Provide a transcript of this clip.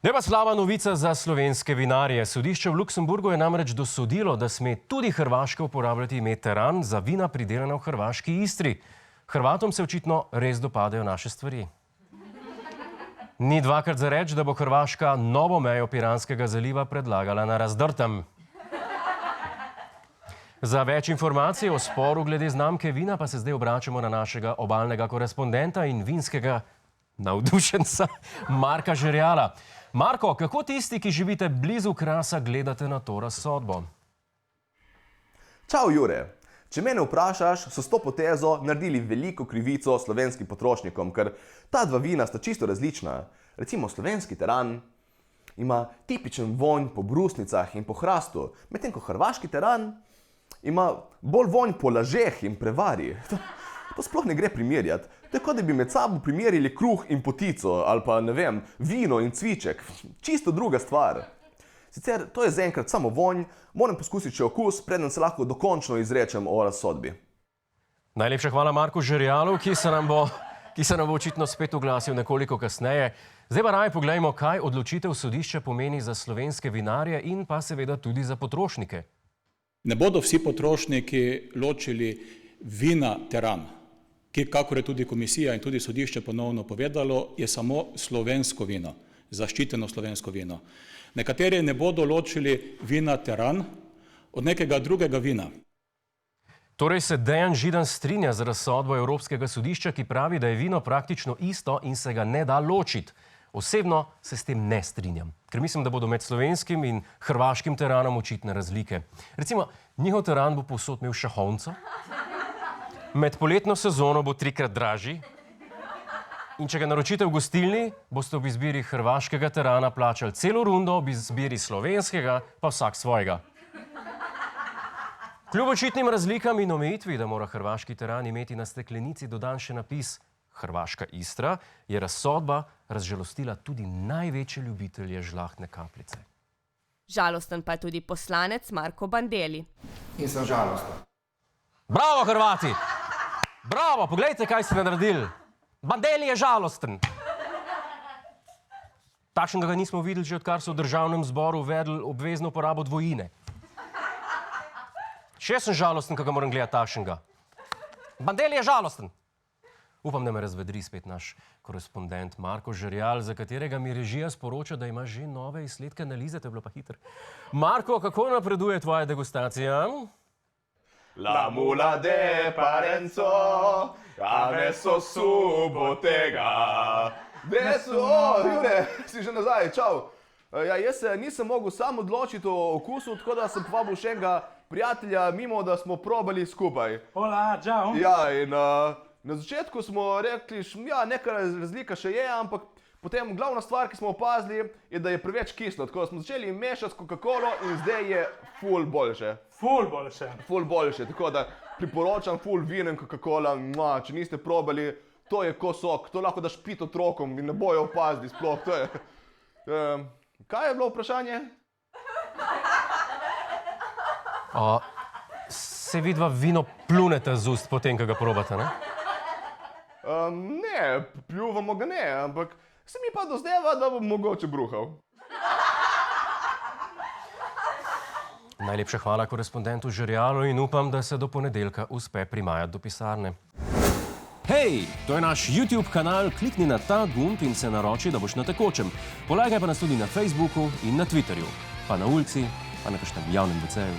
Je pa slaba novica za slovenske vinarje. Sodišče v Luksemburgu je namreč dosodilo, da sme tudi Hrvaška uporabljati ime teran za vina pridelana v hrvaški Istri. Hrvatom se očitno res dopadajo naše stvari. Ni dvakrat za reč, da bo Hrvaška novo mejo Piranskega zaliva predlagala na Razdrtem. Za več informacij o sporu glede znamke vina pa se zdaj obračamo na našega obalnega korespondenta in vinskega navdušenca Marka Žerjala. Marko, kako tisti, ki živite blizu Krasa, gledate na to razsodbo? Čau, Jure. Če mene vprašaš, so s to potezo naredili veliko krivico slovenskim potrošnikom, ker ta dva vina sta čisto različna. Recimo slovenski teran ima tipičen vonj po brusnicah in po hrastu, medtem ko hrvaški teran ima bolj vonj po lažeh in prevari. To sploh ne gre primerjati. To je kot da bi med sabo primerjali kruh in potico, ali pa, ne vem, vino in cviček. Čisto druga stvar. Sicer, to je zaenkrat samo vonj, moram poskusiti še okus, preden se lahko dokončno izrečem o razsodbi. Najlepša hvala Marku Žerjalu, ki se nam bo očitno spet oglasil nekoliko kasneje. Zdaj pa raje poglejmo, kaj odločitev sodišča pomeni za slovenske vinarje in pa seveda tudi za potrošnike. Ne bodo vsi potrošniki ločili vina teran, ki, kakor je tudi komisija in tudi sodišče ponovno povedalo, je samo slovensko vino, zaščiteno slovensko vino. Nekateri ne bodo ločili vina teran od nekega drugega vina. Torej se Dejan Židan strinja z razsodbo Evropskega sodišča, ki pravi, da je vino praktično isto in se ga ne da ločiti. Osebno se s tem ne strinjam, ker mislim, da bodo med slovenskim in hrvaškim teranom očitne razlike. Recimo, njihov teran bo povsod imel šahovnico, med poletno sezono bo 3-krat dražji in če ga naročite v gostilni, boste ob izbiri hrvaškega terana plačali celo rundo, ob izbiri slovenskega pa vsak svojega. Kljub očitnim razlikam in omejitvi, da mora hrvaški teran imeti na steklenici dodan še napis Hrvaška Istra, je razsodba razžalostila tudi največje ljubitelje žlahtne kapljice. Žalosten pa je tudi poslanec Marko Bandelli. In sem žalosten. Bravo, Hrvati! Bravo, poglejte, kaj ste naredili. Bandelli je žalosten. Takšnega ga nismo videli, že odkar so v državnem zboru uvedli obvezno uporabo dvojine. Še sem žalosten, ko ga moram gledati takšnega. Bandelli je žalosten. Upam, da me razvedri spet naš korespondent Marko Žerjal, za katerega mi režija sporoča, da ima že nove izsledke analize, to je bilo pa hitro. Marko, kako napreduje tvoja degustacija? La mula de Parenzo, adesso su bottega. Jure, si že nazaj, čau. Ja, jaz se nisem mogel sam odločiti o okusu, tako da sem povabil še enega prijatelja mimo, da smo probali skupaj. Hola, čau. Ja, in na začetku smo rekli, ja, neka razlika še je, ampak potem glavna stvar, ki smo opazili, je, da je preveč kislo. Tako da smo začeli mešati s Coca-Colo in zdaj je ful boljše. Ful boljše. Ful boljše, tako da priporočam ful vino in Coca-Cola. Če niste probali, to je ko sok, to lahko daš pit otrokom in ne bojo opazili sploh. To je. Kaj je bilo vprašanje? Se vidva vino plunete z ust potem, ko ga probate, ne? Ne, pljuvamo ga ne, ampak se mi pa dozdeva, da bom mogoče bruhal. Najlepša hvala korespondentu Žerjalu in upam, da se do ponedeljka uspe primajati do pisarne. Hej, to je naš YouTube kanal, klikni na ta gumb in se naroči, da boš na tekočem. Polagaj pa nas tudi na Facebooku in na Twitterju, pa na ulici, pa na kakšnem javnem WC-ju.